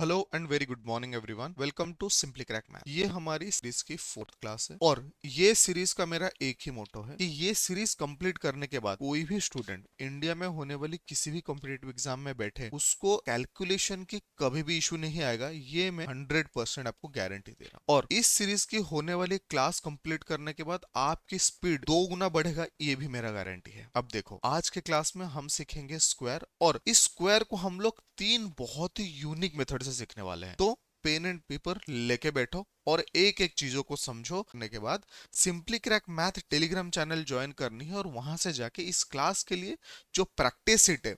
Hello and very good morning everyone. Welcome to simply crack math. ये हमारी series की fourth class है और ये सीरीज का मेरा एक ही मोटो है कि ये सीरीज कंप्लीट करने के बाद कोई भी स्टूडेंट इंडिया में होने वाली किसी भी कॉम्पिटिटिव एग्जाम में बैठे उसको कैलकुलेशन की कभी भी इशू नहीं आएगा। ये मैं 100% आपको गारंटी दे रहा हूँ। और इस सीरीज की होने वाली क्लास कंप्लीट करने के बाद आपकी स्पीड 2 गुना बढ़ेगा, ये भी मेरा गारंटी है। अब देखो, आज के क्लास में हम सीखेंगे स्क्वायर और इस स्क्वायर को हम लोग तीन बहुत ही यूनिक मेथड से सीखने वाले हैं। तो पेन एंड पेपर लेके बैठो और एक एक चीजों को समझो। करने के बाद simply crack math Telegram channel join करनी है और वहां से जाके इस क्लास के लिए जो प्रैक्टिस सीट है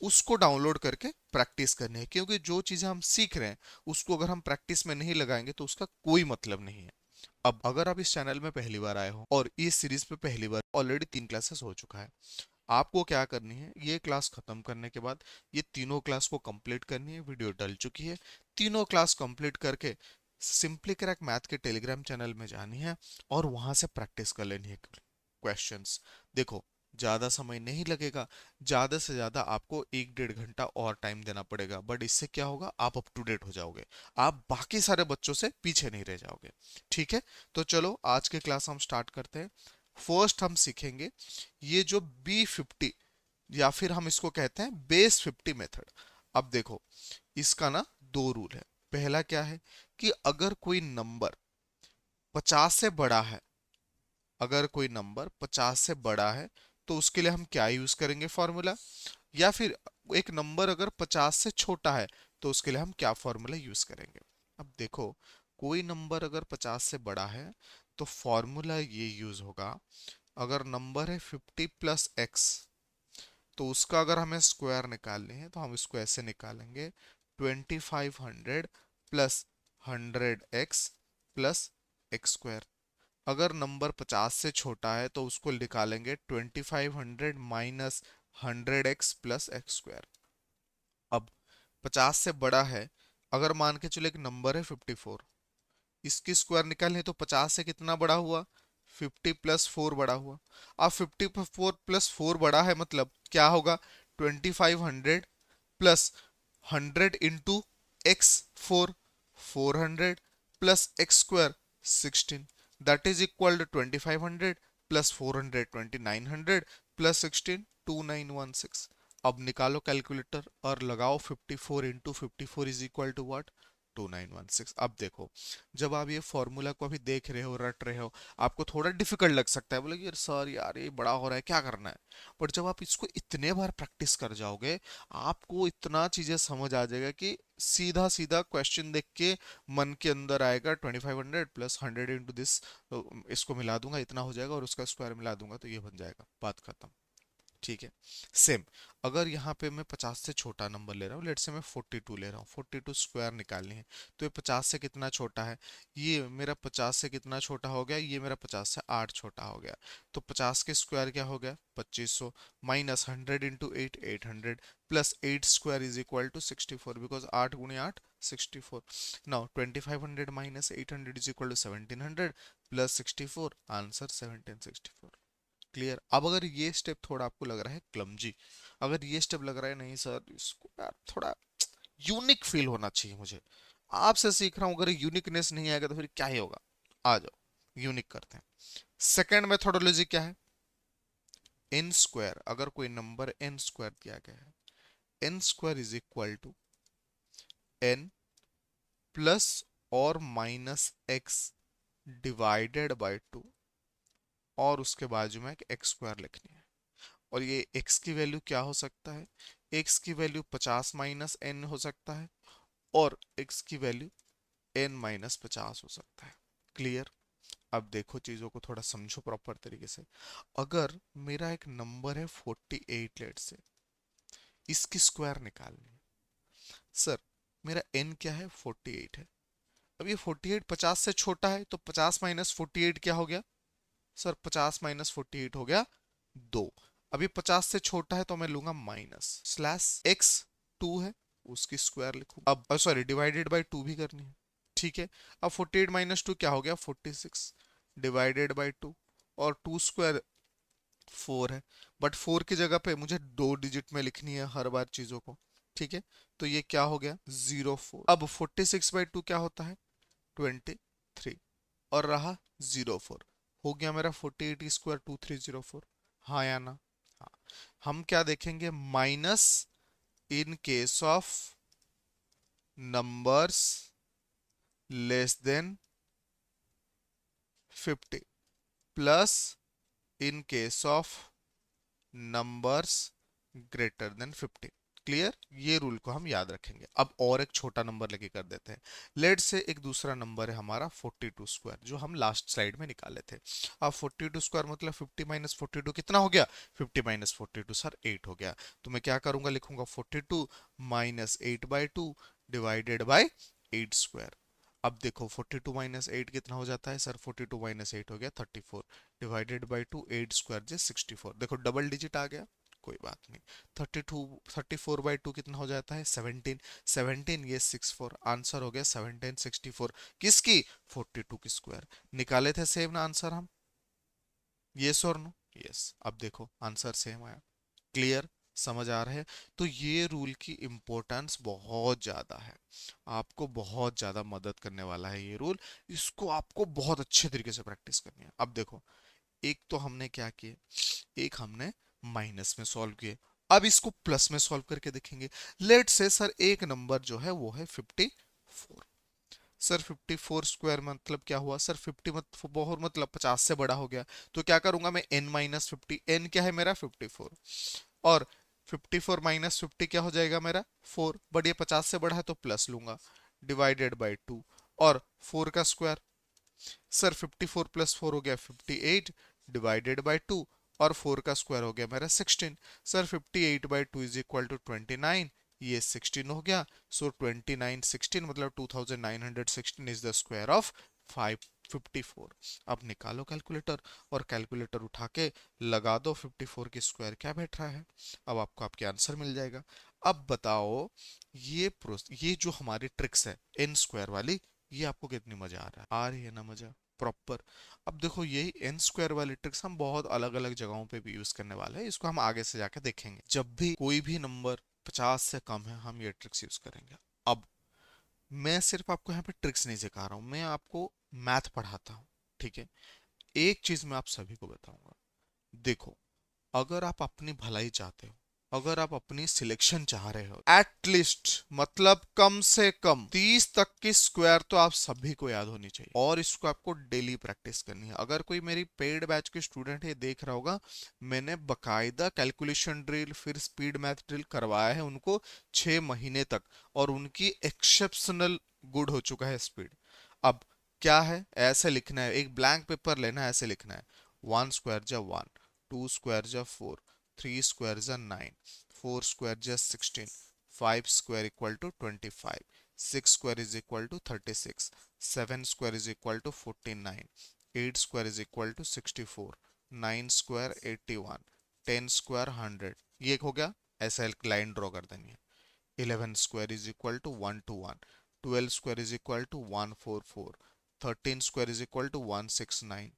उसको डाउनलोड करके प्रैक्टिस करनी है, क्योंकि जो चीजें हम सीख रहे हैं उसको अगर हम प्रैक्टिस में नहीं लगाएंगे तो उसका कोई मतलब नहीं है। अब अगर आप इस चैनल में पहली बार आए हो और इस सीरीज पे पहली बार, ऑलरेडी 3 क्लासेस हो चुका है, आपको क्या करनी है, ये क्लास खत्म करने के बाद ये तीनों क्लास को कंप्लीट करनी है। वीडियो डल चुकी है, तीनों क्लास कंप्लीट करके सिंपली क्रैक मैथ के टेलीग्राम चैनल में जानी है और वहां से प्रैक्टिस कर लेनी है क्वेश्चंस। देखो, ज्यादा समय नहीं लगेगा, ज्यादा से ज्यादा आपको 1-1.5 घंटा और टाइम देना पड़ेगा, बट इससे क्या होगा, आप अप टू डेट हो जाओगे, आप बाकी सारे बच्चों से पीछे नहीं रह जाओगे। ठीक है, तो चलो आज के क्लास हम स्टार्ट करते हैं। फर्स्ट हम सीखेंगे ये जो B50 या फिर हम इसको कहते हैं बेस 50 मेथड। अब देखो, इसका ना दो रूल है। पहला क्या है कि अगर कोई नंबर 50 से बड़ा है, अगर कोई नंबर 50 से बड़ा है तो उसके लिए हम क्या यूज करेंगे फॉर्मूला, या फिर एक नंबर अगर 50 से छोटा है तो उसके लिए हम क्या फॉर्मूला यूज करेंगे। अब देखो, कोई नंबर अगर 50 से बड़ा है तो फॉर्मूला ये यूज होगा। अगर नंबर है 50 प्लस एक्स, तो उसका अगर हमें स्क्वायर निकालनी है तो हम इसको ऐसे निकालेंगे, 2500 plus 100x plus X square. अगर नंबर 50 से छोटा है तो उसको निकालेंगे 2500 minus 100x plus X square. अब 50 से बड़ा है, अगर मान के चलो एक नंबर है 54, इसकी स्क्वायर निकालनी है तो 50 से कितना बड़ा हुआ, 50 प्लस 4 बड़ा हुआ। अब 54 प्लस 4 बड़ा है मतलब क्या होगा, 2500 plus 100 into X 4, 400 plus X square 16, that is equal to 2500 plus 400 2900 plus 16 2916। अब निकालो कैलकुलेटर और लगाओ 54 into 54 is equal to what, 2916। अब देखो, जब आप ये फॉर्मूला को अभी देख रहे हो, रट रहे हो, आपको थोड़ा डिफिकल्ट लग सकता है, बोले यार सर यार ये बड़ा हो रहा है, क्या करना है। बट जब आप इसको इतने बार प्रैक्टिस कर जाओगे, आपको इतना चीजें समझ आ जाएगा कि सीधा सीधा क्वेश्चन देख के मन के अंदर आएगा 2500 प्लस 100 इंटू दिस, इसको मिला दूंगा इतना हो जाएगा और उसका स्क्वायर मिला दूंगा तो ये बन जाएगा, बात खत्म। ठीक है, सेम अगर यहाँ पे मैं 50 से छोटा नंबर ले रहा हूँ, लेट से मैं 42 ले रहा हूँ, 42 स्क्वायर निकालनी है, तो ये 50 से कितना छोटा है, ये मेरा 50 से कितना छोटा हो गया, ये मेरा 50 से 8 छोटा हो गया। तो 50 के स्क्वायर क्या हो गया, 2500 minus 100 into 8, 800 plus 8 square is equal to 64, because 8 गुणे 8 64। Now 2500 minus 800 is equal to 1700 plus 64, answer 1764। Clear. अब अगर ये स्टेप थोड़ा आपको लग रहा है क्लमजी, अगर ये स्टेप लग रहा है नहीं सर इसको यार थोड़ा यूनिक फील होना चाहिए मुझे, आपसे सीख रहा हूं, अगर यूनिकनेस नहीं आएगा तो फिर क्या ही होगा। आ जाओ यूनिक करते हैं। सेकंड मेथोडोलॉजी क्या है, एन स्क्वायर, अगर कोई नंबर एन स्क्वायर दिया गया है, N square is equal to N plus और माइनस एक्स डिवाइडेड बाई 2, और उसके बाजू में एक एक्स स्क्वायर लिखनी है। और ये x की वैल्यू क्या हो सकता है, x की वैल्यू 50 माइनस n हो सकता है, और x की वैल्यू n माइनस 50 हो सकता है। क्लियर। अब देखो चीजों को थोड़ा समझो प्रॉपर तरीके से। अगर मेरा एक नंबर है 48, लेट से इसकी स्क्वायर निकालनी है। सर मेरा n क्या है, 48 है। अब ये 48 50 से छोटा है तो 50 माइनस 48 क्या हो गया, सर 50 माइनस 48 हो गया 2। अभी 50 से छोटा है तो मैं लूंगा माइनस स्लैश एक्स 2 है, उसकी स्क्वायर लिखूंगा। अब सॉरी डिवाइडेड बाय 2 भी करनी है। ठीक है, अब 48 माइनस 2 क्या हो गया, 46 डिवाइडेड बाय 2, और 2 स्क्वायर 4 है, बट 4 की जगह पे मुझे 2 डिजिट में लिखनी है हर बार चीजों को। ठीक है, तो ये क्या हो गया 04। अब 46/2 क्या होता है 23 और रहा 04, हो गया मेरा 48 स्क्वायर 2304। हाँ या ना? हाँ। हम क्या देखेंगे minus in case of numbers less than 50 plus in case of numbers greater than 50। Clear? ये रूल को हम याद रखेंगे। अब और एक छोटा नंबर लेके कर देते हैं। लेट से एक दूसरा नंबर है हमारा 42 स्क्वायर, जो हम लास्ट स्लाइड में निकाले थे। अब 42 स्क्वायर मतलब 50 माइनस 42 कितना हो गया 50 माइनस 42 सर 8 हो गया। तो मैं क्या करूंगा लिखूंगा 42 माइनस 8/2 डिवाइडेड बाय 8 स्क्वायर। अब देखो 42 माइनस 8 कितना हो जाता है सर 42 माइनस 8 हो गया 34 डिवाइडेड बाय 2 8 स्क्वायर जे 64। देखो डबल डिजिट आ गया, कोई बात नहीं। 34/2 कितना हो जाता है 17, 17 ये 64, आंसर हो गया 1764 किसकी 42 की स्क्वायर। निकाले थे सेम ना आंसर हम, यस और नो? यस। अब देखो आंसर सेम आया। क्लियर? समझ आ रहा है? तो ये रूल की इंपॉर्टेंस बहुत ज्यादा है, आपको बहुत ज्यादा मदद करने वाला है ये रूल। इसको आपको बहुत अच्छे तरीके से प्रैक्टिस करनी है। अब देखो एक तो हमने क्या किया, एक हमने माइनस में सॉल्व किए, अब इसको प्लस में सॉल्व करके देखेंगे। लेट से सर एक नंबर जो है वो है 54। सर 54 स्क्वायर मतलब क्या हुआ सर 50 बहुत मतलब 50 से बड़ा हो गया। तो क्या करूंगा मैं n माइनस 50, n क्या है मेरा 54, और 54 माइनस 50 क्या हो जाएगा मेरा 4, बट ये 50 से बड़ा है तो प्लस लूंगा डिवाइडेड बाय 2 और 4 का स्क्वायर। सर 54 प्लस 4 हो गया 58 डिवाइडेड बाय 2 और 4 का स्क्वायर हो गया मेरा 16। सर 58/2 इज इक्वल टू 29, ये 16 हो गया। सो 2916 मतलब 2916 इज द स्क्वायर ऑफ 554। अब निकालो कैलकुलेटर और कैलकुलेटर उठा के लगा दो 54 की स्क्वायर क्या बैठ रहा है, अब आपको आपके आंसर मिल जाएगा। अब बताओ ये जो हमारी ट्रिक्स है n स्क्वायर वाली, ये आपको कितनी मजा आ रही है ना मजा प्रॉपर। अब देखो यही एन स्क्वायर वाली ट्रिक्स हम बहुत अलग अलग जगहों पे भी यूज करने वाले हैं, इसको हम आगे से जाके देखेंगे। जब भी कोई भी नंबर 50 से कम है हम ये ट्रिक्स यूज करेंगे। अब मैं सिर्फ आपको यहाँ पे ट्रिक्स नहीं सिखा रहा हूँ, मैं आपको मैथ पढ़ाता हूँ, ठीक है? एक चीज मैं आप सभी को बताऊंगा, देखो अगर आप अपनी भलाई चाहते हो, अगर आप अपनी सिलेक्शन चाह रहे हो, एटलीस्ट मतलब कम से कम 30 तक की स्क्वायर तो आप सभी को याद होनी चाहिए, और इसको आपको डेली प्रैक्टिस करनी है। अगर कोई मेरी पेड बैच के स्टूडेंट है देख रहा होगा, मैंने बकायदा कैलकुलेशन ड्रिल फिर स्पीड मैथ ड्रिल करवाया है उनको 6 महीने तक, और उनकी एक्सेप्शनल गुड हो चुका है स्पीड। अब क्या है, ऐसे लिखना है, एक ब्लैंक पेपर लेना है, ऐसे लिखना है 1 स्क्वायर जा 1, 2 स्क्वायर जा 4, 3 स्क्वायर जा 9, 4 स्क्वायर जा 16, 5 square equal to 25, 6 square is equal to 36, 7 square is equal to 49, 8 square is equal to 64, 9 square 81, 10 square 100। ये एक हो गया, ऐसा एक लाइन ड्रॉ कर देनी है। 11 square is equal to 121, 12 square is equal to 144, 13 square is equal to 169,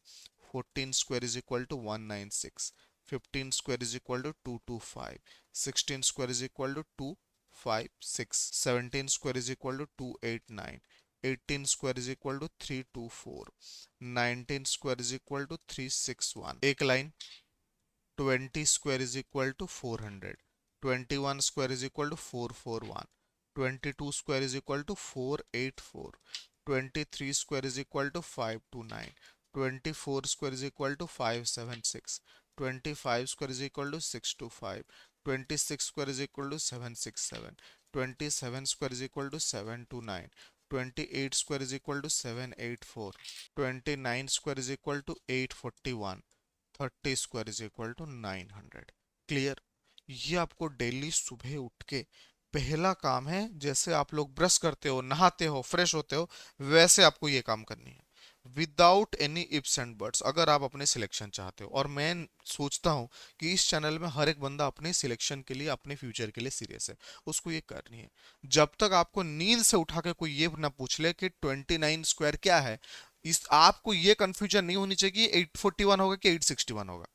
14 square is equal to 196, 15 square is equal to 225, 16 square is equal to 256, 17 square is equal to 289, 18 square is equal to 324, 19 square is equal to 361। एक line 20 square is equal to 400, 21 square is equal to 441, 22 square is equal to 484, 23 square is equal to 529, 24 square is equal to 576, 25 square is equal to 625, 26 square is equal to 767, 27 square is equal to 729, 28 square is equal to 784, 29 square is equal to 841, 30 square is equal to 900। Clear? ये आपको daily सुबह उठ के पहला काम है, जैसे आप लोग ब्रश करते हो, नहाते हो, फ्रेश होते हो, वैसे आपको ये काम करनी है without any ifs and buts, अगर आप अपने सिलेक्शन चाहते हो। और मैं सोचता हूँ कि इस चैनल में हर एक बंदा अपने सिलेक्शन के लिए, अपने फ्यूचर के लिए सीरियस है, उसको ये करनी है। जब तक आपको नींद से उठा के कोई ये ना पूछ ले कि 29 स्क्वायर क्या है, इस आपको ये कंफ्यूजन नहीं होनी चाहिए कि 841 होगा कि 861 होगा।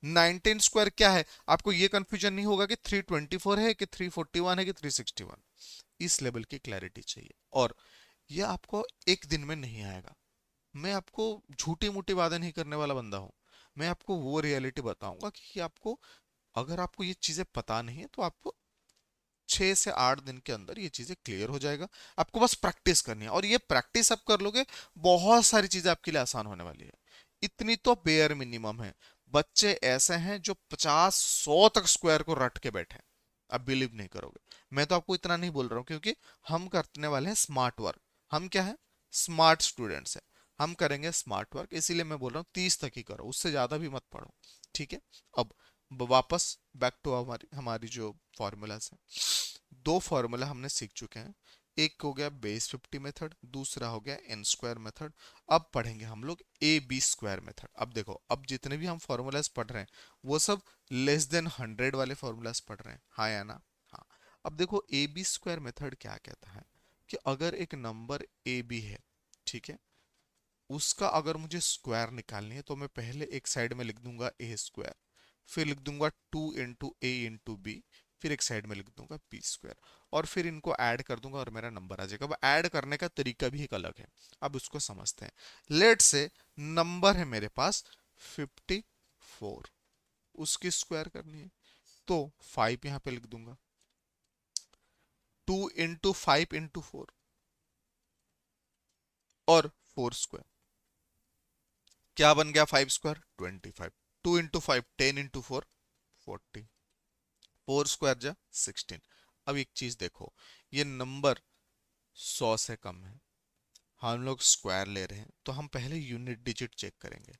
19 स्क्वायर क्या है, आपको ये कंफ्यूजन नहीं होगा कि 324 है कि 341 है कि 361। इस लेवल की क्लैरिटी चाहिए, और ये आपको एक दिन में नहीं आएगा। मैं आपको झूठी मूठी वादे नहीं करने वाला बंदा हूँ। मैं आपको वो रियलिटी बताऊंगा कि आपको, अगर आपको ये चीजें पता नहीं है तो आपको 6 से 8 दिन के अंदर ये चीजें क्लियर हो जाएगा। आपको बस प्रैक्टिस करनी है, और ये प्रैक्टिस आप कर लोगे, बहुत सारी चीजें आपके लिए आसान होने वाली है। इतनी तो बेयर मिनिमम है। बच्चे ऐसे हैं जो 50 100 तक स्क्वायर को रट के बैठे हैं। आप बिलीव नहीं करोगे। मैं तो आपको इतना नहीं बोल रहा हूँ क्योंकि हम करने वाले हैं स्मार्ट वर्क। हम क्या है, स्मार्ट स्टूडेंट्स हैं। हम करेंगे स्मार्ट वर्क, इसीलिए मैं बोल रहा हूँ 30 तक ही करो, उससे ज्यादा भी मत पढ़ो। ठीक है। अब वापस बैक टू हमारी हमारी जो फॉर्मूलाज हैं। दो फॉर्मूला हमने सीख चुके हैं। एक हो गया बेस 50 मेथड, दूसरा हो गया एन स्क्वायर मेथड। अब पढ़ेंगे हम लोग ए बी स्क्वायर मेथड। अब देखो, अब जितने भी हम फॉर्मूलाज पढ़ रहे हैं वो सब लेस देन 100 वाले फॉर्मूलाज पढ़ रहे हैं, हाँ या ना। हाँ। अब देखो ए बी स्क्वायर मेथड क्या कहता है कि अगर एक नंबर ए बी है, ठीक है, उसका अगर मुझे स्क्वायर निकालनी है तो मैं पहले एक साइड में लिख दूंगा ए स्क्वायर, फिर लिख दूंगा 2 इंटू ए इंटू बी, फिर एक साइड में लिख दूंगा बी स्क्वायर, और फिर इनको ऐड कर दूंगा और मेरा नंबर आ जाएगा। अब ऐड करने का तरीका भी एक अलग है। अब उसको समझते हैं। लेट से नंबर है मेरे पास 54, उसकी स्क्वायर करनी है तो 5 यहाँ पे लिख दूंगा, 2 इंटू 5 इंटू 4, और 4 स्क्वायर। क्या बन गया 5 स्क्वायर 25, 2 इंटू 5 10 इंटू 4 40, 4 स्क्वायर जा 16। अब एक चीज देखो, ये नंबर 100 से कम है, हम लोग स्क्वायर ले रहे हैं, तो हम पहले यूनिट डिजिट चेक करेंगे।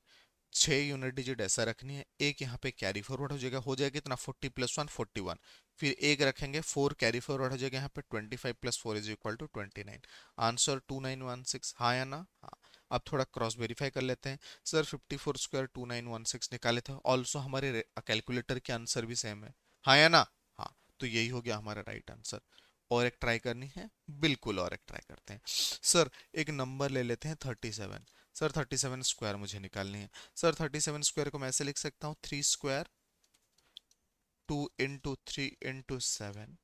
6 यूनिट डिजिट ऐसा रखनी है, एक यहाँ पे कैरी फॉरवर्ड हो जाएगा कितना 40 + 1 41, फिर एक रखेंगे 4 कैरी फॉरवर्ड हो जाएगा यहाँ पे 25 + 4 = 29। आंसर 2916, हाँ या ना। हाँ। अब थोड़ा क्रॉस वेरीफाई कर लेते हैं। सर 54 स्क्वायर 2916 निकाले थे, ऑल्सो हमारे कैलकुलेटर के आंसर भी सेम है, हाँ या ना। हाँ। तो यही हो गया हमारा राइट आंसर। और एक ट्राई करनी है, बिल्कुल और एक ट्राई करते हैं। सर एक नंबर ले लेते हैं 37। सर 37 स्क्वायर मुझे निकालनी है। सर 37 स्क्वायर को मैं ऐसे लिख सकता हूँ 3 स्क्वायर 2 इंटू 3 इंटू 7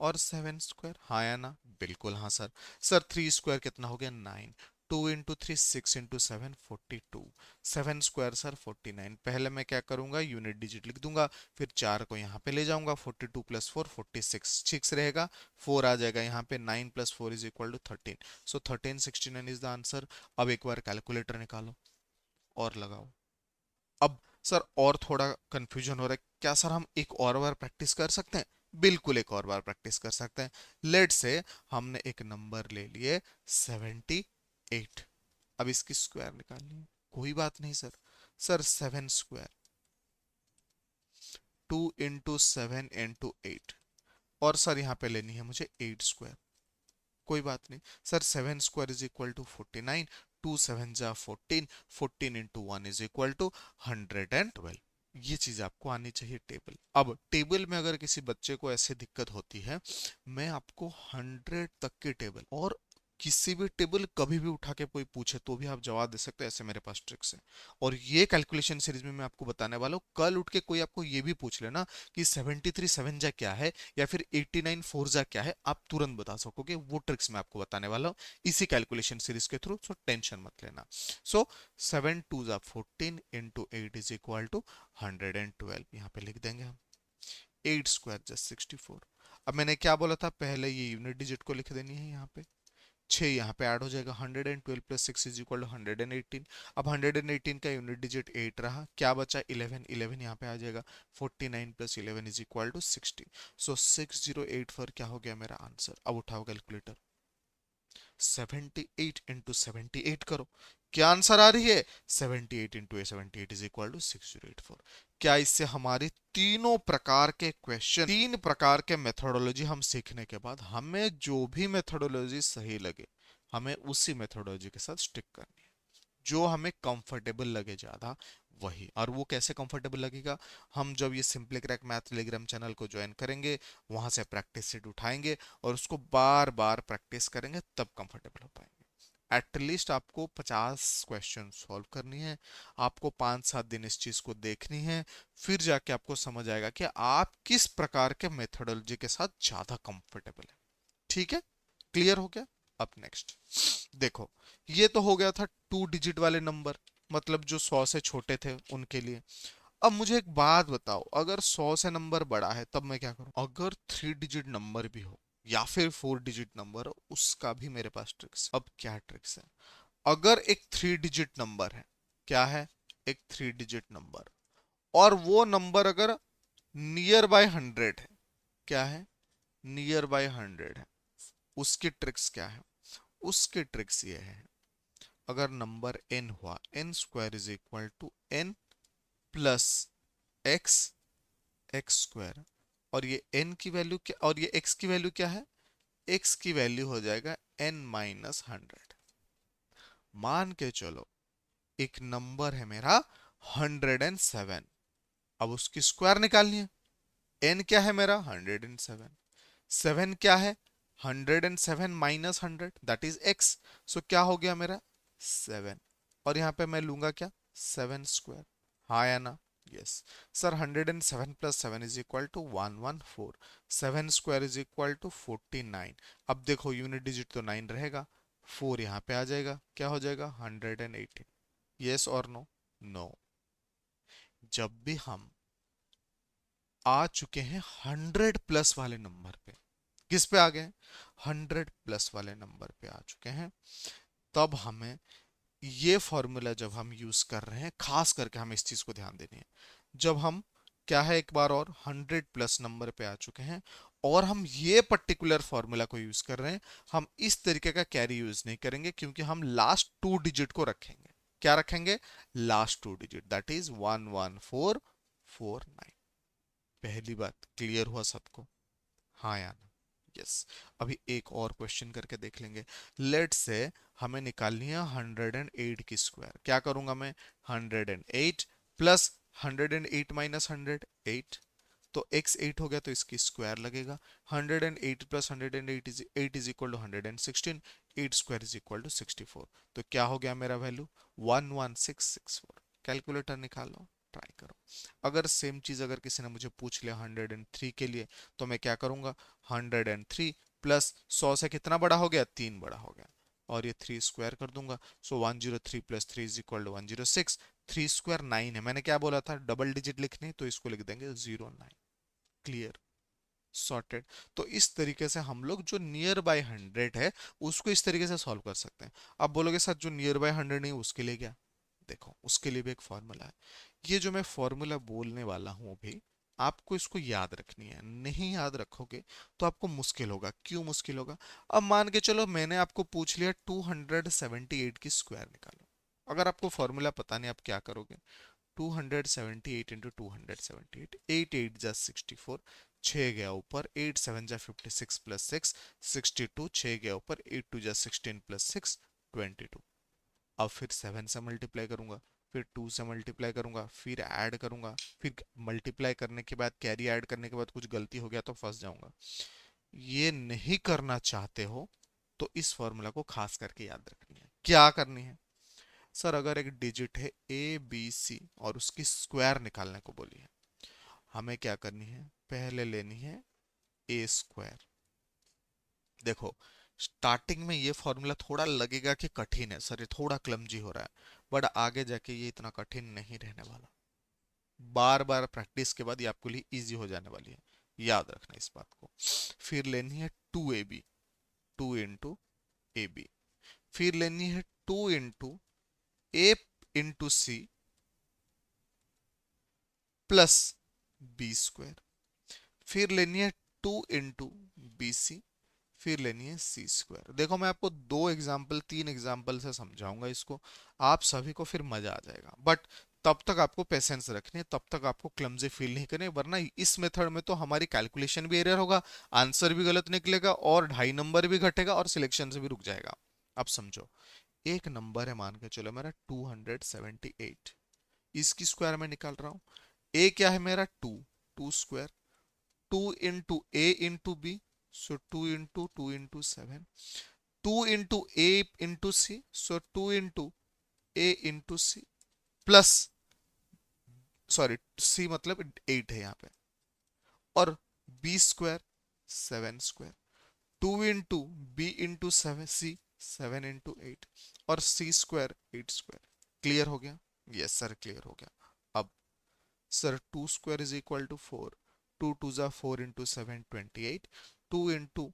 और 7 स्क्वायर, हाँ या ना। बिल्कुल हाँ सर। सर 3 स्क्वायर कितना हो गया 9, 2 इंटू 3 6 इंटू 7 42, 7 स्क्वायर सर 49। पहले मैं क्या करूंगा, यूनिट डिजिट लिख दूंगा, फिर 4 को यहाँ पे ले जाऊंगा, 42 + 4 46, 6 रहेगा, 4 आ जाएगा यहाँ पे, 9 + 4 = 13, सो 1369 इज द आंसर। अब एक बार कैलकुलेटर निकालो और लगाओ। अब सर और थोड़ा कंफ्यूजन हो रहा है, क्या सर हम एक और बार प्रैक्टिस कर सकते हैं? बिल्कुल एक और बार प्रैक्टिस कर सकते हैं। लेट से हमने एक नंबर ले लिए 78, अब इसकी स्क्वायर निकालनी है। कोई बात नहीं sir. Sir 7 square 2 into 7 into 8, और सर यहाँ पे लेनी है मुझे 8 स्क्वायर। कोई बात नहीं सर, 7 स्क्वायर = 49, 2 7 = 14, 14 इंटू 1 = 112। ये चीज आपको आनी चाहिए टेबल। अब टेबल में अगर किसी बच्चे को ऐसे दिक्कत होती है, मैं आपको 100 तक के टेबल, और किसी भी टेबल कभी भी उठा के कोई पूछे तो भी आप जवाब दे सकते हो, ऐसे मेरे पास ट्रिक्स है। और ये कैलकुलेशन सीरीज में मैं आपको बताने वाला हूँ। कल उठ के कोई आपको ये भी पूछ लेना कि 73 7 जा क्या है, या फिर 89 4 जा क्या है, आप तुरंत बता सकोगे। वो ट्रिक्स मैं आपको बताने वाला हूँ इसी कैलकुलेशन सीरीज के थ्रू, सो टेंशन मत लेना। सो 7 2 = 14 इंटू 8 = 112, यहाँ पे लिख देंगे हम। 8 स्क्वायर जस्ट 64। अब मैंने क्या बोला था, पहले ये यूनिट डिजिट को लिख देनी है यहाँ पे, 6 यहाँ पे ऐड हो जाएगा, 112 + 6 = 118। अब 118 का यूनिट डिजिट 8 रहा, क्या बचा 11, 11 यहाँ पे आ जाएगा, 49 + 11 = 60। सो 6084 क्या हो गया मेरा आंसर। अब उठाओ कैलकुलेटर, 78 इंटू 78 करो, क्या आंसर आ रही है, 78 × 78 = 6084। क्या इससे हमारी तीनों प्रकार के क्वेश्चन, 3 प्रकार के मेथोडोलॉजी हम सीखने के बाद हमें जो भी मेथोडोलॉजी सही लगे, हमें उसी मेथोडोलॉजी के साथ स्टिक करनी है, जो हमें कंफर्टेबल लगे ज्यादा वही। और वो कैसे कंफर्टेबल लगेगा, हम जब ये simply crack math Telegram channel को ज्वाइन करेंगे, वहां से प्रैक्टिस सेट उठाएंगे और उसको बार बार प्रैक्टिस करेंगे, तब कंफर्टेबल हो पाएंगे। एटलीस्ट आपको 50 क्वेश्चन सॉल्व करनी है, आपको 5-7 दिन इस चीज को देखनी है, फिर जाके आपको समझ आएगा कि आप किस प्रकार के मेथोडोलॉजी के साथ ज्यादा कंफर्टेबल है। ठीक है, क्लियर हो गया। अब नेक्स्ट देखो, ये तो हो गया था 2 डिजिट वाले नंबर, मतलब जो 100 से छोटे थे उनके लिए। अब मुझे एक बात बताओ, अगर 100 से नंबर बड़ा है तब मैं क्या करूं? अगर 3 डिजिट नंबर भी हो या फिर 4 डिजिट नंबर हो, उसका भी मेरे पास ट्रिक्स है। अब क्या ट्रिक्स है? अगर एक 3 डिजिट नंबर है, क्या है? एक 3 डिजिट नंबर, और वो नंबर अगर नियर बाय 100 है, क्या है? नियर बाय 100 है, उसकी ट्रिक्स क्या है? उसकी ट्रिक्स ये है, अगर नंबर n हुआ, n square is equal to n plus X, X square, और ये n की वैल्यू क्या, और ये x की वैल्यू क्या है? x की वैल्यू हो जाएगा n-100। मान के चलो एक नंबर है मेरा 107, अब उसकी स्क्वायर निकालनी है। n क्या है मेरा? 107। 7 क्या है? 107 माइनस 100, दैट इज x। सो क्या हो गया मेरा? 7। और यहाँ पे मैं लूंगा क्या? 7 स्क्वायर। हाँ या ना? Yes sir. 107 plus 7 is equal to 114। 7 square is equal to 49। अब देखो यूनिट डिजिट तो 9 रहेगा, 4 यहाँ पे आ जाएगा, क्या हो जाएगा? 118। यस और नो? नो। जब भी हम आ चुके हैं 100 प्लस वाले नंबर पे, किस पे आ गए? 100 प्लस वाले नंबर पे आ चुके हैं, तब हमें ये फॉर्मूला जब हम यूज कर रहे हैं, खास करके हमें इस चीज को ध्यान देनी है। जब हम, क्या है, एक बार और 100 प्लस नंबर पे आ चुके हैं और हम ये पर्टिकुलर फॉर्मूला को यूज कर रहे हैं, हम इस तरीके का कैरी यूज नहीं करेंगे, क्योंकि हम लास्ट 2 डिजिट को रखेंगे। क्या रखेंगे? Last 2 digit, that is 11449। पहली बात क्लियर हुआ सबको? हाँ या ना? यस। अभी एक और क्वेश्चन करके देख लेंगे। लेट से हमें निकालनी है 108 की स्क्वायर। क्या करूंगा मैं? 108 प्लस 108 माइनस 108, तो x 8 हो गया, तो इसकी स्क्वायर लगेगा। 108 plus 108 is equal to 116। 8 square is equal to 64। तो क्या हो गया मेरा वैल्यू? 11664। कैलकुलेटर निकालो, ट्राई करो। अगर सेम चीज अगर किसी ने मुझे पूछ लिया 103 के लिए, तो मैं क्या करूंगा? 103 प्लस 100 से कितना बड़ा हो गया? 3 बड़ा हो गया, और ये 3 स्क्वायर कर दूंगा। So 103 plus 3 is equal to 106। 3 square 9 है, मैंने क्या बोला था? डबल डिजिट लिखने, तो इसको लिख देंगे 09। Clear, sorted. तो इस तरीके से हम लोग जो नियर बाय 100 है, उसको इस तरीके से सॉल्व कर सकते हैं। अब बोलोगे सर जो नियर बाय 100 नहीं, उसके लिए क्या? देखो उसके लिए भी एक फॉर्मूला है। ये जो मैं फॉर्मूला बोलने वाला हूं अभी, आपको इसको याद रखनी है। नहीं याद रखोगे तो आपको मुश्किल होगा। क्यों मुश्किल होगा? अब मान के चलो मैंने आपको पूछ लिया 278 की स्क्वायर निकालो। अगर आपको फॉर्मूला पता नहीं, आप क्या करोगे? 278 इंटू 278, 8 8 जा 64, 6 गया ऊपर, 8 7 जा 56 प्लस 6 62, 6 गया ऊपर, 8 2 जा 16 प्लस 6 22। अब फिर 7 से मल्टीप्लाई करूंगा, फिर 2 से मल्टीप्लाई करूंगा, फिर ऐड करूंगा, फिर मल्टीप्लाई करने के बाद, कैरी ऐड करने के बाद कुछ गलती हो गया तो फंस जाऊंगा। ये नहीं करना चाहते हो तो इस फॉर्मूला को खास करके याद रखनी है। क्या करनी है? सर अगर एक डिजिट है ABC और उसकी स्क्वायर निकालने को बोली है, हमें क्या करनी है? पहले लेनी है ए स्क्वायर। देखो स्टार्टिंग में ये फॉर्मूला थोड़ा लगेगा कि कठिन है, सर ये थोड़ा क्लमजी हो रहा है, बट आगे जाके ये इतना कठिन नहीं रहने वाला। बार बार प्रैक्टिस के बाद ये आपके लिए इजी हो जाने वाली है, याद रखना इस बात को। फिर लेनी है 2AB, 2 इंटू ए बी। फिर लेनी है 2 into A into C plus B square. फिर लेनी है 2 इंटू बी सी। फिर लेनी है सी स्क्वायर। देखो मैं आपको 2 एग्जाम्पल 3 एग्जाम्पल से समझाऊंगा इसको, आप सभी को फिर मजा आ जाएगा। बट तब तक आपको पेशेंस रखनी है, तब तक आपको क्लमजी फील नहीं करनी, वरना इस मेथड में तो हमारी कैलकुलेशन भी एरर होगा, आंसर भी गलत निकलेगा, और 2.5 नंबर भी घटेगा, और सिलेक्शन से भी रुक जाएगा। अब समझो, एक नंबर है मान के चलो मेरा 278, इसकी स्क्वायर में निकाल रहा हूँ। ए क्या है मेरा? 2, 2 square, 2 into A into B, so 2 into 2 into 7, two into A into C, so two into A into C plus, sorry C मतलब 8 है यहाँ पे, और B square 7 square, two into B into seven C, 7 into 8, और सी square 8 square. Clear हो गया? Yes sir clear हो गया। अब sir two square is equal to 4, two two ज़ा 4 into 7 28, two into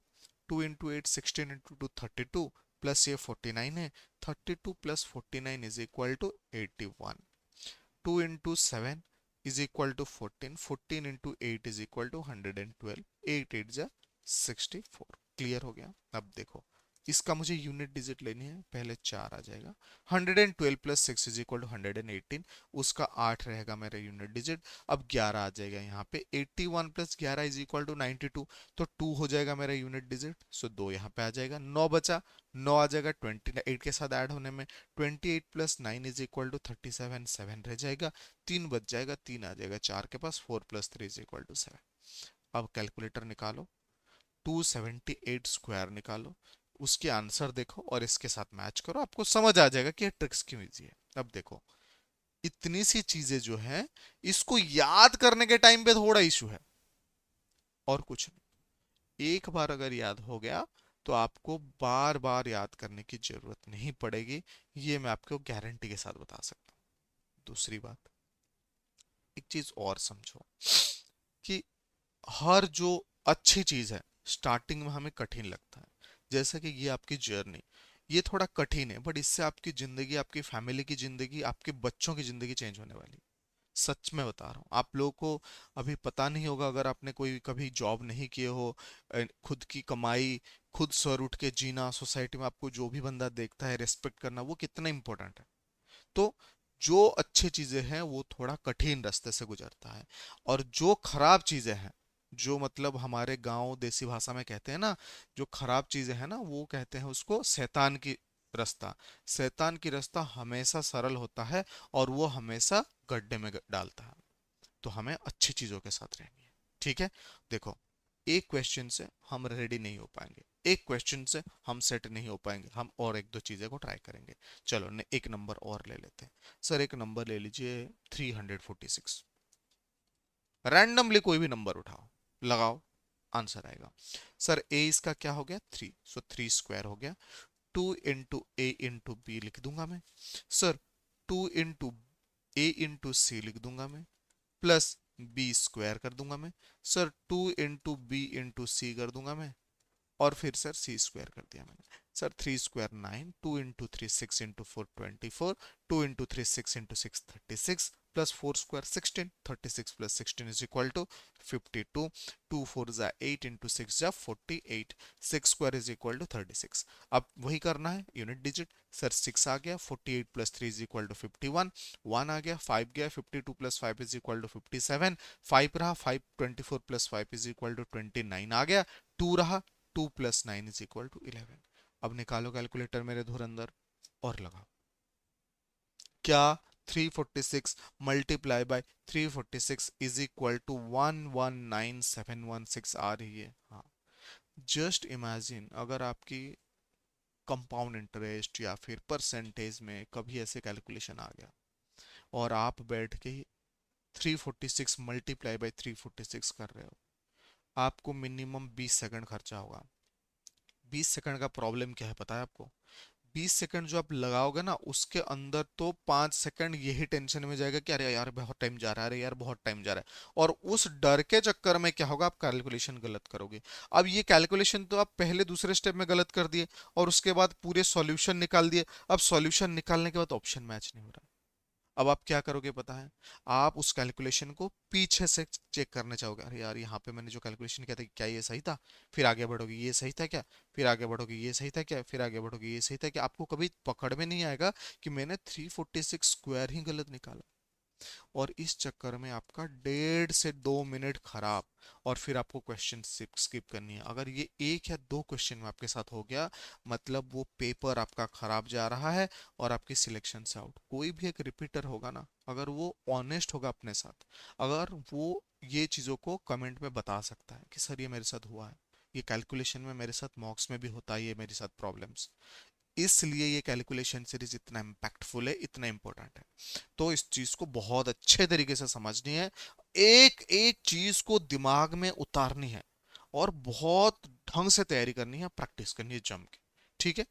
8 16 into 2 32, plus ये 49 है, 32 + 49 is equal to 81, 2 into 7 is equal to 14, 14 into 8 is equal to 112, 8 8 जा 64। क्लियर हो गया? अब देखो इसका मुझे यूनिट डिजिट लेनी है, पहले 4 आ जाएगा, 112 + 6 इज इक्वल टू 118, उसका 8 रहेगा मेरा यूनिट डिजिट। अब 11 आ जाएगा यहाँ पे, 81 + 11 इज इक्वल टू 92, तो 2 हो जाएगा मेरा यूनिट डिजिट, सो 2 यहाँ पे आ जाएगा, 9 बचा, 9 आ जाएगा 28 के साथ ऐड होने में, 28 + 9 इज इक्वल टू 37, 7 रह जाएगा, 3 बच जाएगा, 3 आ जाएगा 4 के पास, 4 + 3 इज इक्वल टू 7। अब कैलकुलेटर निकालो, 278 स्क्वायर निकालो, उसके आंसर देखो और इसके साथ मैच करो, आपको समझ आ जाएगा कि ये ट्रिक्स क्यों इजी है। अब देखो इतनी सी चीजें जो है, इसको याद करने के टाइम पे थोड़ा इशू है, और कुछ नहीं। एक बार अगर याद हो गया तो आपको बार बार याद करने की जरूरत नहीं पड़ेगी, ये मैं आपको गारंटी के साथ बता सकता हूँ। दूसरी बात, एक चीज और समझो कि हर जो अच्छी चीज है स्टार्टिंग में हमें कठिन लगता है, जैसे कि ये आपकी जर्नी, ये थोड़ा कठिन है, बट इससे आपकी जिंदगी, आपकी फैमिली की जिंदगी, आपके बच्चों की जिंदगी चेंज होने वाली है। सच में बता रहा हूँ, आप लोगों को अभी पता नहीं होगा अगर आपने कोई कभी जॉब नहीं किए हो, खुद की कमाई, खुद सर उठ के जीना, सोसाइटी में आपको जो भी बंदा देखता है रेस्पेक्ट करना, वो कितना इंपॉर्टेंट है। तो जो अच्छी चीजें हैं वो थोड़ा कठिन रास्ते से गुजरता है, और जो खराब चीजें हैं, जो मतलब हमारे गांव देसी भाषा में कहते हैं ना, जो खराब चीजें हैं ना, वो कहते हैं उसको शैतान की रास्ता। शैतान की रास्ता हमेशा सरल होता है, और वो हमेशा गड्ढे में डालता है। तो हमें अच्छी चीजों के साथ रहनी है, ठीक है? देखो एक क्वेश्चन से हम रेडी नहीं हो पाएंगे, एक क्वेश्चन से हम सेट नहीं हो पाएंगे, हम और एक दो चीजें को ट्राई करेंगे। चलो ने एक नंबर और ले लेते हैं। सर एक नंबर ले लीजिए 346, रैंडमली कोई भी नंबर उठाओ, लगाओ, आंसर आएगा। सर ए इसका क्या हो गया 3, सो 3 स्क्वायर हो गया, 2 इंटू ए इंटू बी लिख दूंगा मैं। सर 2 इंटू ए इंटू सी लिख दूंगा मैं, प्लस बी स्क्वायर कर दूंगा मैं। सर 2 इंटू बी इंटू सी कर दूंगा मैं, और फिर सर सी स्क्वायर कर दिया मैंने। Sir 3 square 9, 2 into 3 6 into 4 24, 2 into 3 6 into 6 36, plus 4 square 16, 36 + 16 is equal to 52, 2 4 = 8 into 6 = 48, 6 square is equal to 36। अब वही करना है यूनिट डिजिट। सर 6 आ गया, 48 + 3 इज इक्वल टू 51, 1 आ गया, 5 गया, 52 + 5 इज इक्वल टू 57, 5 रहा, 5 24 + 5 इज इक्वल टू 29 आ गया, 2 रहा, 2 + 9 इज इक्वल टू 11। अब निकालो कैलकुलेटर मेरे धुरंधर और लगाओ। क्या 346 multiply by 346 is equal to 119716 आ रही है? हाँ। जस्ट इमेजिन अगर आपकी कंपाउंड इंटरेस्ट या फिर परसेंटेज में कभी ऐसे कैलकुलेशन आ गया, और आप बैठ के ही 346 मल्टीप्लाई बाय 346 कर रहे हो, आपको मिनिमम 20 सेकंड खर्चा होगा। 20 सेकंड का प्रॉब्लम क्या है पता है आपको? 20 सेकंड जो आप लगाओगे ना, उसके अंदर तो 5 सेकंड यही टेंशन में जाएगा कि अरे यार बहुत टाइम जा रहा है, अरे यार बहुत टाइम जा रहा है, और उस डर के चक्कर में क्या होगा, आप कैलकुलेशन गलत करोगे। अब ये कैलकुलेशन तो आप पहले दूसरे स्टेप में गलत कर दिए, और उसके बाद पूरे सॉल्यूशन निकाल दिए, अब सॉल्यूशन निकालने के बाद ऑप्शन मैच नहीं हो रहा। अब आप क्या करोगे पता है? आप उस कैलकुलेशन को पीछे से चेक करने चाहोगे, अरे यार यहाँ पे मैंने जो कैलकुलेशन किया था क्या ये सही था? फिर आगे बढ़ोगे ये सही था क्या? फिर आगे बढ़ोगे ये सही था क्या? फिर आगे बढ़ोगे ये सही था क्या? आपको कभी पकड़ में नहीं आएगा कि मैंने 346 स्क्वायर ही गलत निकाला, और इस चक्कर में आपका 1.5 से 2 मिनट खराब, और फिर आपको क्वेश्चन स्किप करनी है। अगर ये एक या दो क्वेश्चन में आपके साथ हो गया, मतलब वो पेपर आपका खराब जा रहा है, और आपकी सिलेक्शन से आउट। कोई भी एक रिपीटर होगा ना, अगर वो ऑनेस्ट होगा अपने साथ, अगर वो ये चीज़ों को कमेंट में बता सकता है कि सर ये मेरे साथ हुआ है, ये कैलकुलेशन में मेरे साथ मॉक्स में भी होता है, ये मेरे साथ प्रॉब्लम्स, इसलिए ये कैलकुलेशन सीरीज इतना इम्पैक्टफुल है, इतना इंपॉर्टेंट है। तो इस चीज को बहुत अच्छे तरीके से समझनी है, एक एक चीज को दिमाग में उतारनी है और बहुत ढंग से तैयारी करनी है, प्रैक्टिस करनी है जम के। ठीक है,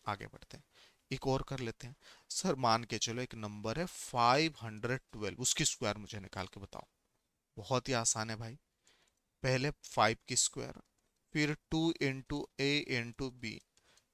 आगे बढ़ते हैं, एक और कर लेते हैं। सर मान के चलो एक नंबर है 512, उसकी स्क्वायर मुझे निकाल के बताओ। बहुत ही आसान है भाई, पहले 5 की स्क्वायर, फिर 2 इंटू a इंटू b,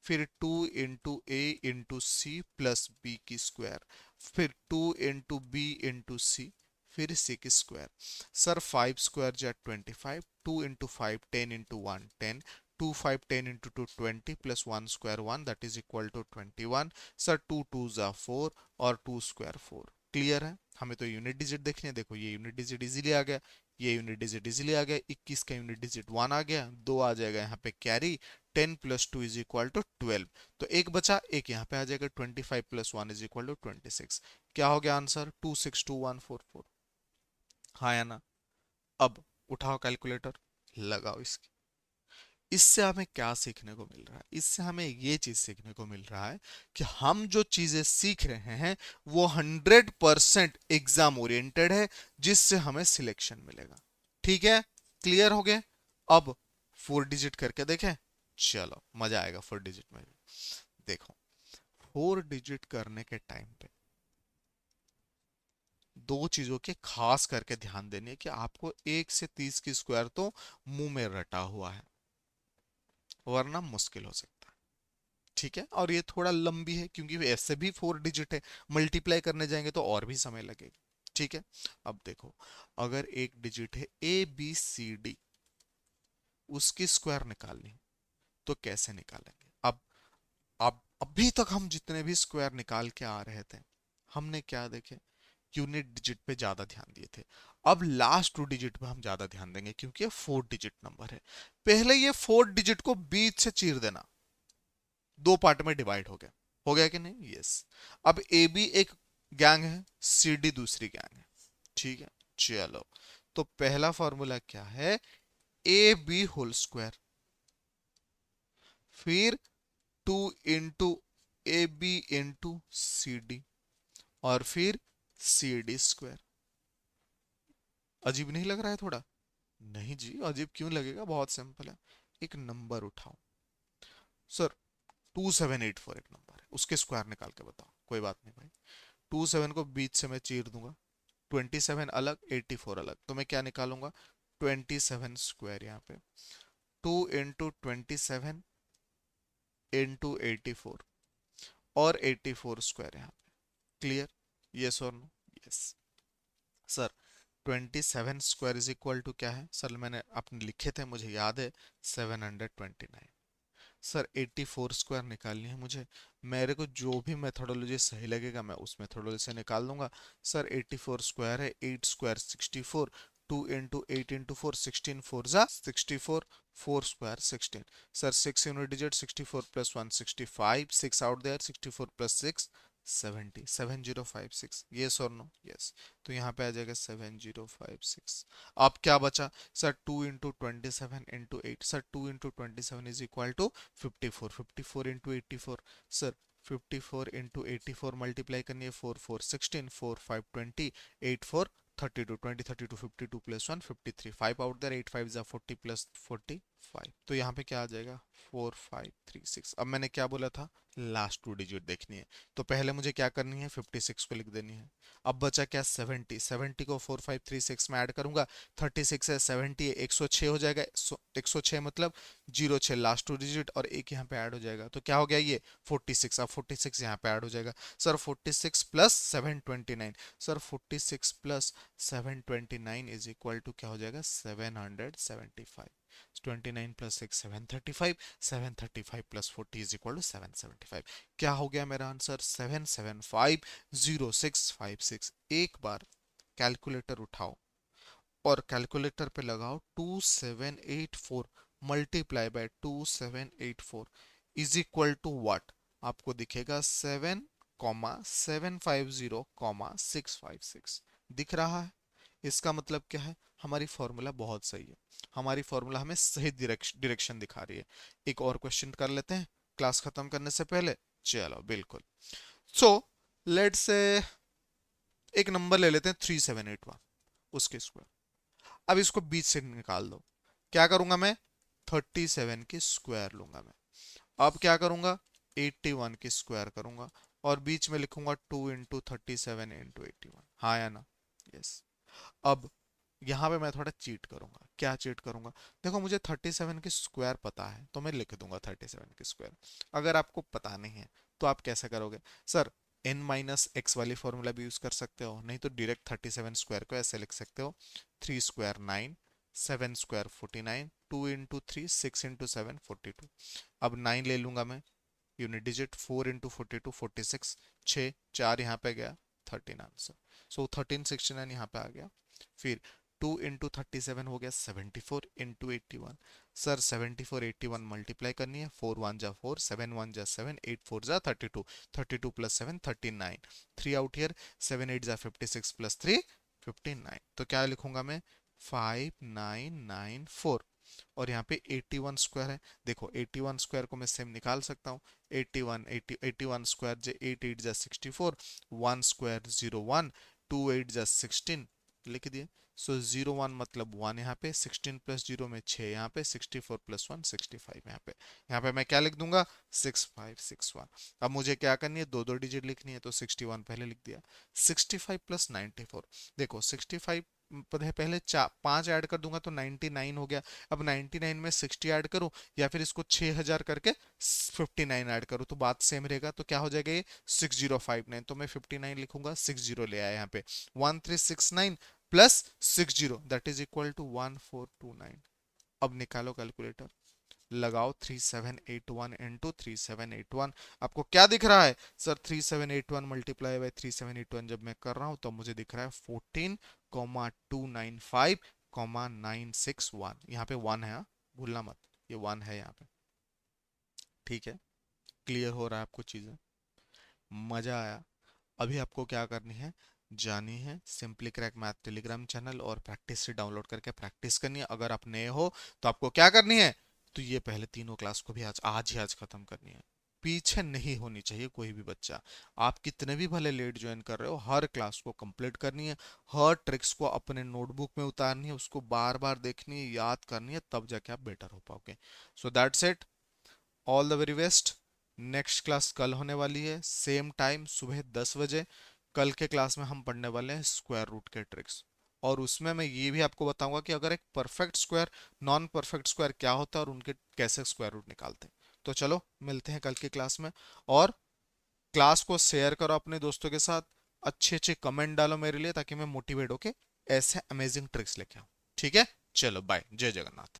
फिर 2 into a into c plus b की स्क्वायर, फिर 2 इंटू b इंटू c, फिर c की स्क्वायर। सर 5 स्क्वायर जा 25, 2 into 5 10 into 1 10, 2 5 10 into 2 20 plus 1 square 1, that is equal to 21। Sir 2 2 जा 4 और 2 स्क्वायर 4। क्लियर है, हमें तो यूनिट डिजिट देखनी है, देखो ये यूनिट डिजिट इजीली आ गया, ये यूनिट डिजिट इजीली आ गया, 21 का यूनिट डिजिट 1 आ गया, 2 आ जाएगा यहाँ पे कैरी, 10 + 2 = 12, तो एक बचा, एक यहाँ पे आ जाएगा, 25 + 1 = 26। क्या हो गया आंसर, 262144। हाँ या ना? अब उठाओ कैलकुलेटर, लगाओ इसकी। इससे हमें क्या सीखने को मिल रहा है, इससे हमें ये चीज सीखने को मिल रहा है कि हम जो चीजें सीख रहे हैं वो 100% एग्जाम ओरिएंटेड है, जिससे हमें सिलेक्शन मिलेगा। ठीक है, क्लियर हो गया? अब 4 डिजिट करके देखें, चलो मजा आएगा 4 डिजिट में भी। देखो 4 डिजिट करने के टाइम पे दो चीजों के खास करके ध्यान देनी है कि आपको 1 से 30 की स्क्वायर तो मुंह में रटा हुआ है, वरना मुश्किल हो सकता है। ठीक है, और ये थोड़ा लंबी है क्योंकि ऐसे भी 4 डिजिट है, मल्टीप्लाई करने जाएंगे तो और भी समय लगेगा। ठीक है, अब देखो, अगर एक डिजिट है ABCD, उसकी स्क्वायर निकालनी है, तो कैसे निकालेंगे? अब अभी तक हम जितने भी स्क्वायर निकाल के आ रहे थे, हमने क्या देखे, यूनिट डिजिट पे ज्यादा ध्यान दिए थे। अब लास्ट 2 डिजिट पे हम ज्यादा ध्यान देंगे क्योंकि ये 4 डिजिट नंबर है। पहले ये 4 डिजिट को बीच से चीर देना, दो पार्ट में डिवाइड हो गया कि नहीं? यस। अब ए बी एक गैंग है, सी डी दूसरी गैंग है। ठीक है, चलो, तो पहला फॉर्मूला क्या है, ए बी होल स्क्वायर, फिर 2 इंटू AB इंटू CD, और फिर CD स्क्वायर। अजीब नहीं लग रहा है थोड़ा? नहीं जी, अजीब क्यों लगेगा, बहुत सिंपल है। एक नंबर उठाओ, सर 2784 एक नंबर है, उसके स्क्वायर निकाल के बताओ। कोई बात नहीं भाई, 27 को बीच से मैं चीर दूंगा, 27 अलग 84 अलग, तो मैं क्या निकालूंगा, 27 स्क्वायर यहाँ पे, 2 इंटू 27 इंटू 84, और 84 स्क्वायर यहाँ पे। क्लियर? यस और नो? यस। सर 27 स्क्वायर = क्या है? सर मैंने अपने लिखे थे, मुझे याद है, 729। सर 84 स्क्वायर निकालनी है मुझे, मेरे को जो भी मेथोडोलॉजी सही लगेगा मैं उस मेथोडोलॉजी से निकाल दूंगा। सर 84 स्क्वायर है, 8 स्क्वायर 64, 2 इंटू 8 इंटू 4, 16 4 जा 64, 4 square 16। Sir 6 unit digit, 64 + 1 65, 6 out there, 64 + 6 70, 7056। Yes और नो? यस। तो यहाँ पे आ जाएगा 7056। अब क्या बचा, sir 2 into 27 into 8, sir 2 into 27 = 54, 54 into 84, sir 54 into 84 multiply करनी है, 4 4 16, 4 5 20, 8 4 32, 20 32 52 प्लस 1 53, 5 आउट देयर, 8 5 40 प्लस 45। तो यहाँ पे क्या आ जाएगा, 4536। अब मैंने क्या बोला था, लास्ट 2 डिजिट देखनी है, तो पहले मुझे क्या करनी है, 56 को लिख देनी है। अब बचा क्या, 70, 70 को 4536 में ऐड करूंगा, 36 है, 70 है, 106 हो जाएगा, 106 मतलब 06 लास्ट 2 डिजिट, और एक यहाँ पे ऐड हो जाएगा, तो क्या हो गया ये 46। अब 46 यहाँ पे ऐड हो जाएगा, सर 46 + 729, सर 46 + 729 क्या हो जाएगा, 775। 29 + 6 735, 735 + 40 775। क्या हो गया मेरा आंसर, 7750656। एक बार कैलकुलेटर उठाओ और कैलकुलेटर पे लगाओ 2784 मल्टीप्लाई बाय 2784 = आपको दिखेगा 7,750,656 दिख रहा है। इसका मतलब क्या है, हमारी फॉर्मूला बहुत सही है, हमारी फॉर्मूला हमें सही डायरेक्शन दिखा रही है। एक और क्वेश्चन कर लेते हैं क्लास खत्म करने से पहले। चलो बिल्कुल। सो लेट्स से एक नंबर ले लेते हैं 3781, उसके स्क्वायर। अब इसको बीच से निकाल दो। क्या करूंगा मैं, 37 की स्क्वायर लूंगा मैं। अब क्या करूंगा, 81 की स्क्वायर करूंगा, और बीच में लिखूंगा 2 इंटू 37 इंटू 81। हाँ या ना, यस। अब यहाँ पे मैं थोड़ा चीट करूंगा। क्या चीट करूंगा, देखो मुझे 37 की स्क्वायर पता है तो मैं लिख दूंगा 37 की स्क्वायर। अगर आपको पता नहीं है तो आप कैसे करोगे, सर n माइनस एक्स वाली फॉर्मूला भी यूज कर सकते हो, नहीं तो डायरेक्ट 37 स्क्वायर को ऐसे लिख सकते हो, 3 स्क्वायर 9, 7 स्क्वायर 49, 2 इंटू 3 6 इंटू 7 42। अब 9 ले लूंगा मैं यूनिट डिजिट, 4 इंटू 42 46, 6 4 यहाँ पे गया 13 आंसर। सो 1369 यहाँ पे आ गया। फिर 2 इंटू 37 हो गया 74 इंटू 81। सर 74 81 मल्टीप्लाई करनी है, 4 1 जा 4, 7 1 जा 7, 8 4 जा 32, 32 प्लस 7 39, 3 आउट ईयर, 7 8 जा 56 प्लस 3 59। तो क्या लिखूंगा मैं, 5994। और यहाँ पे 81 स्क्वायर है, देखो 81 स्क्वायर को मैं सेम निकाल सकता हूँ। 81 स्क्वायर जे 8 8 जा 64, 1 स्क्वायर 01, 2 8 जा 16 लिख दिए। सो 01 मतलब 1 यहाँ पे, 16 प्लस 0 में 6 यहाँ पे, 64 प्लस 1 65 यहाँ पे मैं क्या लिख दूंगा, 6561। अब मुझे क्या करनी है, दो दो डिजिट लिखनी है, तो 61 पहले लिख दिया। 65 प्लस 94, देखो 65 पहले पांच ऐड कर दूंगा तो 99 हो गया। अब 99 में 60 ऐड करूं या फिर इसको 6000 करके 59 ऐड करूं तो बात सेम रहेगा। तो क्या हो जाएगा ये 6059, तो मैं 59 लिखूंगा, 60 ले आया यहाँ पे, 1369 plus 60 that is equal to 1429। अब निकालो कैलकुलेटर, लगाओ 3781 इंटू 3781। आपको क्या दिख रहा है, सर 3781 मल्टीप्लाई बाय 3781 जब मैं कर रहा हूं तो मुझे दिख रहा है 14,295,961। यहाँ पे वन है, हाँ, भूलना मत, ये वन है यहाँ पे। ठीक है, क्लियर हो रहा है आपको चीजें, मजा आया। अभी आपको क्या करनी है, जानी है simply crack math Telegram channel और प्रैक्टिस से डाउनलोड करके प्रैक्टिस करनी है। अगर आप नए हो तो आपको क्या करनी है, तो ये पहले तीनों क्लास को भी आज खत्म करनी है। पीछे नहीं होनी चाहिए कोई भी बच्चा। आप कितने भी भले लेट ज्वाइन कर रहे हो, हर क्लास को कंप्लीट करनी है, हर ट्रिक्स को अपने नोटबुक में उतारनी है, उसको बार बार देखनी है, याद करनी है, तब जाके आप बेटर हो पाओगे। So that's it, all the very best. Next class कल होने वाली है, सेम टाइम सुबह 10 बजे। कल के क्लास में हम पढ़ने वाले हैं स्क्वायर रूट के ट्रिक्स, और उसमें मैं ये भी आपको बताऊंगा कि अगर एक perfect square, non perfect square क्या होता है और उनके कैसे स्क्वायर रूट निकालते हैं। तो चलो मिलते हैं कल की क्लास में, और क्लास को शेयर करो अपने दोस्तों के साथ, अच्छे अच्छे कमेंट डालो मेरे लिए ताकि मैं मोटिवेट होके ऐसे अमेजिंग ट्रिक्स लेके आऊँ। ठीक है, चलो बाय, जय जगन्नाथ।